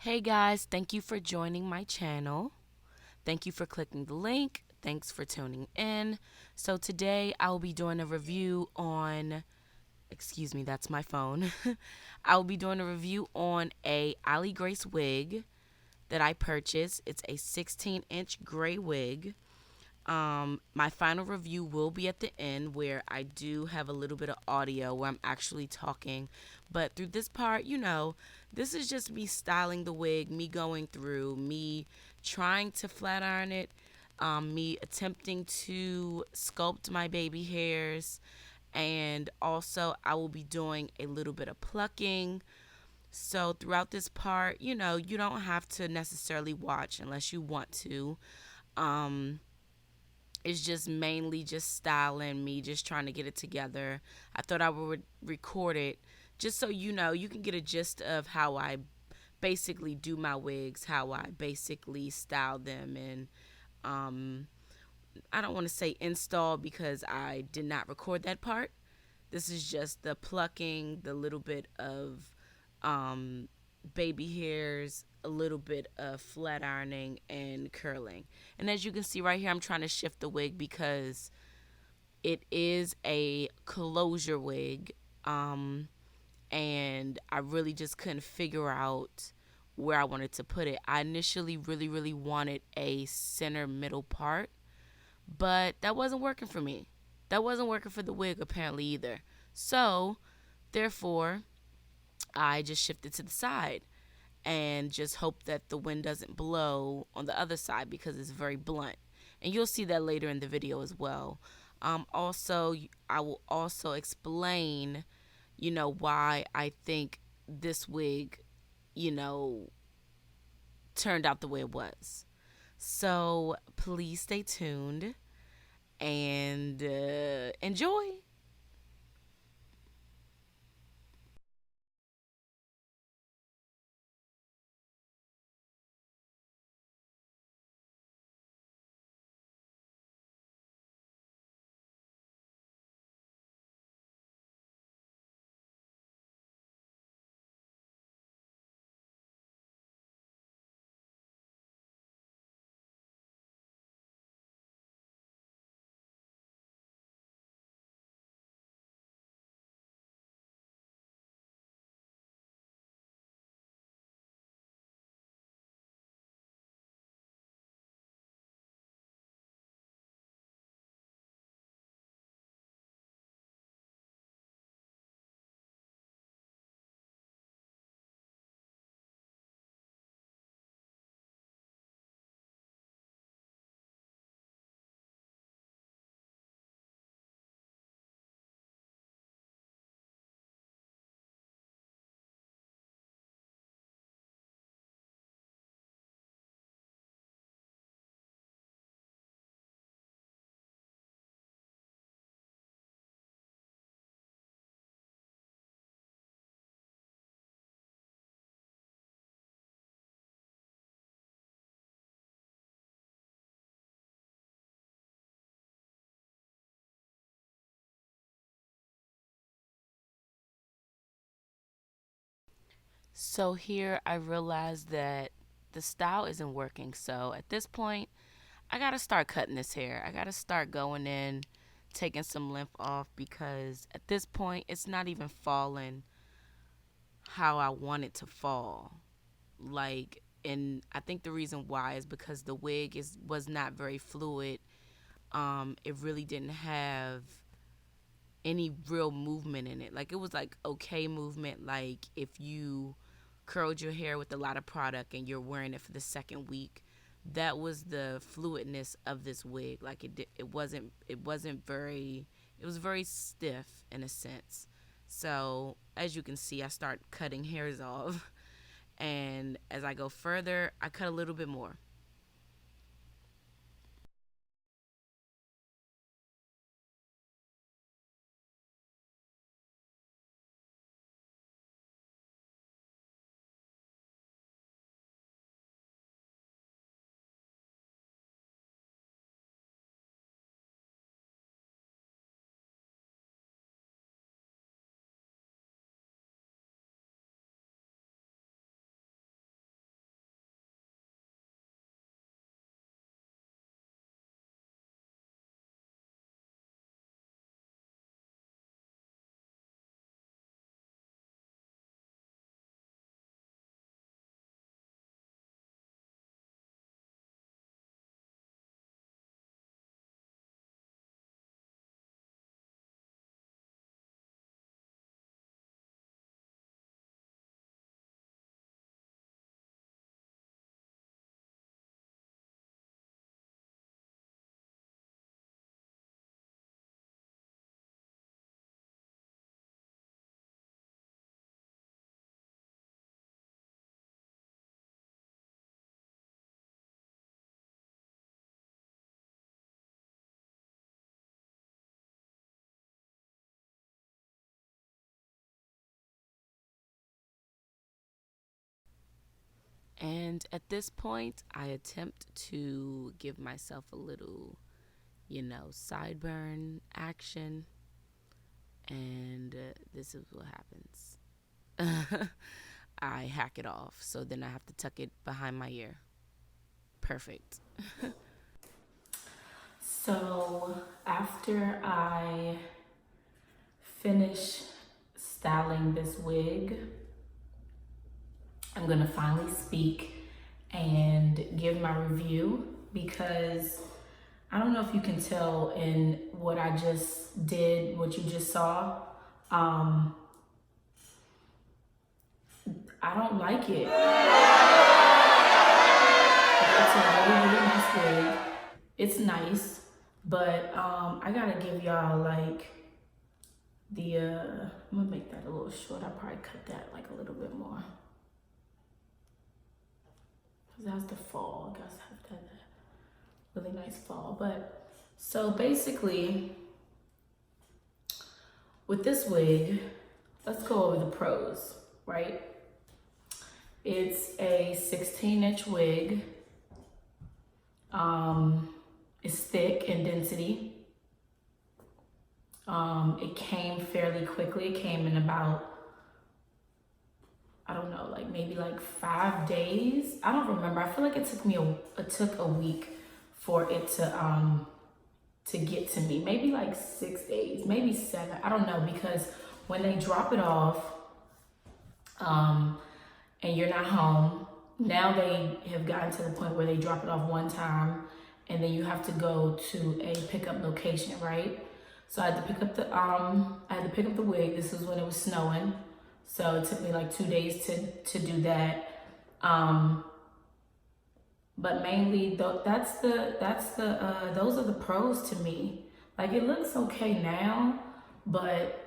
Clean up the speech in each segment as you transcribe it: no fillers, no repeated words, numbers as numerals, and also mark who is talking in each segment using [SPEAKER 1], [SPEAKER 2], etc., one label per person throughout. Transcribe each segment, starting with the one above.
[SPEAKER 1] Hey guys, thank you for joining my channel. Thank you for clicking the link. Thanks for tuning in. So today I will be doing a review on, excuse me, that's my phone. I will be doing a review on a Ollie Grace wig that I purchased. It's a 16-inch gray wig. My final review will be at the end where I do have a little bit of audio where I'm actually talking. But through this part, this is just me styling the wig, me going through, me trying to flat iron it, me attempting to sculpt my baby hairs, and also I will be doing a little bit of plucking. So throughout this part, you don't have to necessarily watch unless you want to. Um, it's just mainly just styling, me just trying to get it together. I thought I would record it just so you can get a gist of how I basically do my wigs, how I basically style them, and um, I don't want to say install because I did not record that part. This is just the plucking, the little bit of um, baby hairs, a little bit of flat ironing and curling. And as you can see right here, I'm trying to shift the wig because it is a closure wig. And I really just couldn't figure out where I wanted to put it. I initially really, really wanted a center middle part, but that wasn't working for me. That wasn't working for the wig apparently either. So, therefore, I just shifted to the side and just hope that the wind doesn't blow on the other side because it's very blunt. And you'll see that later in the video as well. Also, I will also explain, why I think this wig, you know, turned out the way it was. So please stay tuned and enjoy. So here I realized that the style isn't working. So at this point, I got to start cutting this hair. I got to start going in, taking some length off because at this point, it's not even falling how I want it to fall. And I think the reason why is because the wig was not very fluid. It really didn't have any real movement in it. Like it was like okay movement, like if you curled your hair with a lot of product and you're wearing it for the second week. That was the fluidness of this wig. Like it wasn't very, it was very stiff in a sense. So as you can see, I start cutting hairs off, and as I go further, I cut a little bit more. And at this point, I attempt to give myself a little, sideburn action. And this is what happens. I hack it off. So then I have to tuck it behind my ear. Perfect. So after I finish styling this wig, I'm gonna finally speak and give my review, because I don't know if you can tell in what I just did, what you just saw. I don't like it. It's a really, really nice wig. It's nice, but I gotta give y'all like the, I'm gonna make that a little short. I'll probably cut that like a little bit more. Cause that's the fall, I guess I have that really nice fall. But so basically with this wig, let's go over the pros, right? It's a 16-inch wig. It's thick in density. It came fairly quickly. It came in about, I don't know, like maybe like 5 days. I don't remember. I feel like it took a week for it to get to me. Maybe like 6 days, maybe 7. I don't know, because when they drop it off, and you're not home, now they have gotten to the point where they drop it off one time and then you have to go to a pickup location, right? So I had to pick up the wig. This was when it was snowing. So it took me like 2 days to do that. But mainly those are the pros to me. Like, it looks okay now, but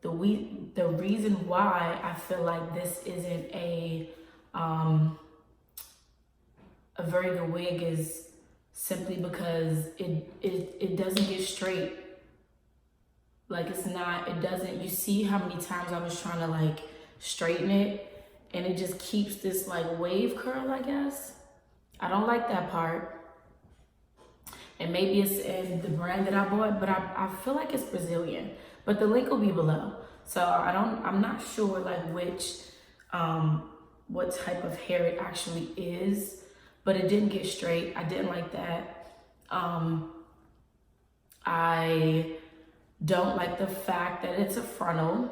[SPEAKER 1] the reason why I feel like this isn't a very good wig is simply because it doesn't get straight. Like, you see how many times I was trying to like straighten it and it just keeps this like wave curl, I guess. I don't like that part. And maybe it's in the brand that I bought, but I feel like it's Brazilian. But the link will be below. So I'm not sure like what type of hair it actually is, but it didn't get straight. I didn't like that. I don't like the fact that it's a frontal,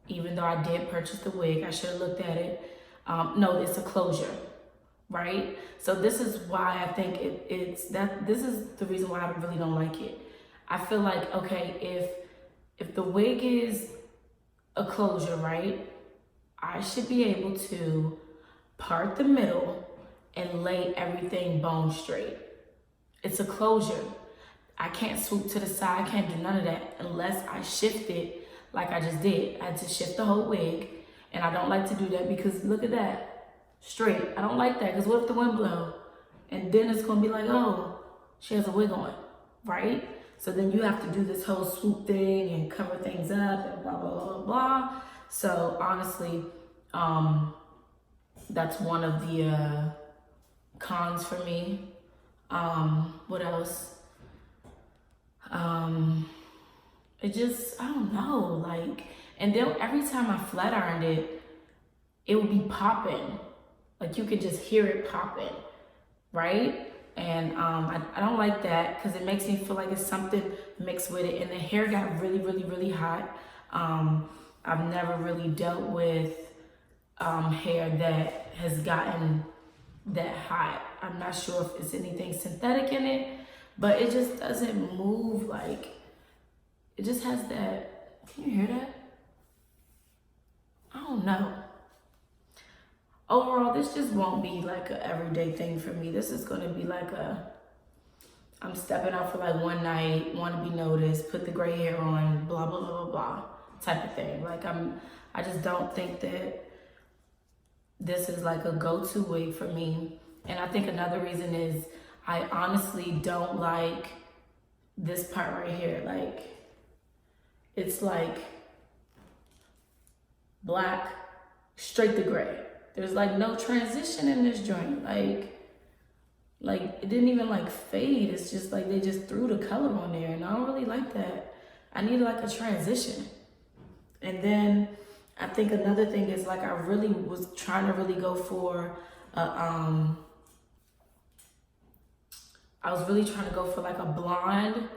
[SPEAKER 1] even though I did purchase the wig. I should have looked at it. No, it's a closure, right? So this is why I think this is the reason why I really don't like it. I feel like, okay, if the wig is a closure, right, I should be able to part the middle and lay everything bone straight. It's a closure. I can't swoop to the side. I can't do none of that unless I shift it like I just did. I had to shift the whole wig, and I don't like to do that because look at that, straight. I don't like that, because what if the wind blow? And then it's gonna be like, oh, she has a wig on, right? So then you have to do this whole swoop thing and cover things up and blah, blah, blah, blah. So honestly, that's one of the cons for me. What else? It just, I don't know, like, and then every time I flat ironed it, it would be popping. Like, you could just hear it popping, right? And I don't like that, because it makes me feel like it's something mixed with it. And the hair got really, really, really hot. I've never really dealt with hair that has gotten that hot. I'm not sure if it's anything synthetic in it, but it just doesn't move. Like, it just has that, can you hear that? I don't know. Overall, this just won't be like an everyday thing for me. This is gonna be like I'm stepping out for like one night, want to be noticed, put the gray hair on, blah, blah, blah, blah, blah, type of thing. Like, I just don't think that this is like a go-to wig for me. And I think another reason is I honestly don't like this part right here. Like, it's like black, straight to gray. There's like no transition in this joint. Like it didn't even like fade. It's just like they just threw the color on there, and I don't really like that. I need like a transition. And then I think another thing is like I really was trying to really go for I was really trying to go for like a blonder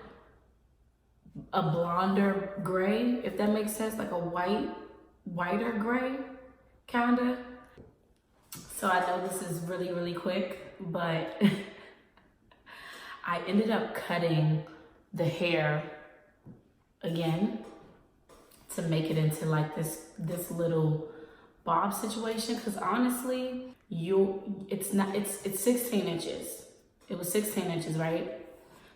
[SPEAKER 1] gray, if that makes sense, like a whiter gray, kinda. So I know this is really, really quick, but I ended up cutting the hair again to make it into like this little bob situation. Cause honestly, it's 16 inches. It was 16 inches, right?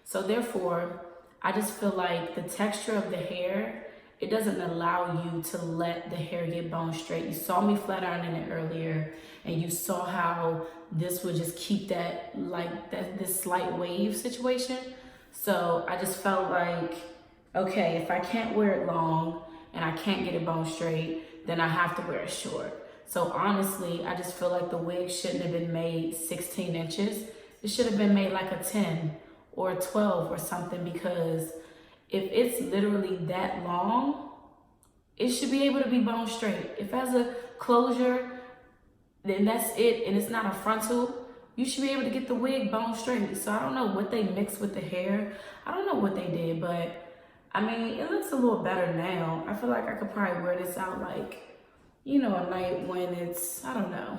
[SPEAKER 1] So therefore, I just feel like the texture of the hair, it doesn't allow you to let the hair get bone straight. You saw me flat ironing it earlier, and you saw how this would just keep that, like this slight wave situation. So I just felt like, okay, if I can't wear it long and I can't get it bone straight, then I have to wear it short. So honestly, I just feel like the wig shouldn't have been made 16 inches. It should have been made like a 10 or a 12 or something, because if it's literally that long, it should be able to be bone straight. If it has a closure, then that's it, and it's not a frontal, you should be able to get the wig bone straight. So I don't know what they mixed with the hair. I don't know what they did, but I mean, it looks a little better now. I feel like I could probably wear this out like, you know, a night when it's, I don't know.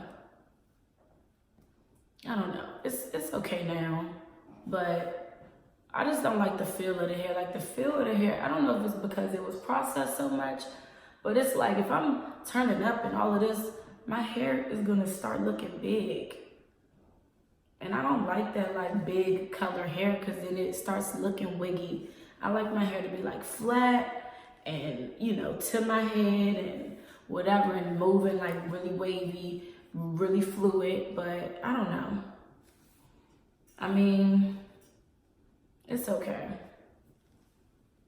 [SPEAKER 1] It's okay now, but I just don't like the feel of the hair. Like the feel of the hair, I don't know if it's because it was processed so much, but it's like if I'm turning up and all of this, my hair is gonna start looking big. And I don't like that like big color hair, because then it starts looking wiggy. I like my hair to be like flat and, you know, to my head and whatever, and moving like really wavy, really fluid, but I don't know. I mean, it's okay.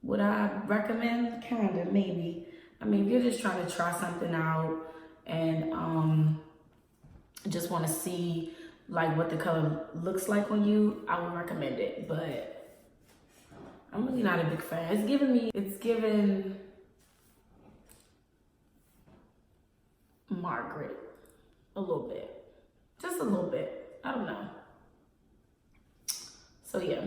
[SPEAKER 1] Would I recommend? Kinda, maybe. I mean, if you're just trying to try something out and just want to see like what the color looks like on you, I would recommend it. But I'm really not a big fan. It's giving Margaret a little bit, just a little bit. I don't know. So yeah.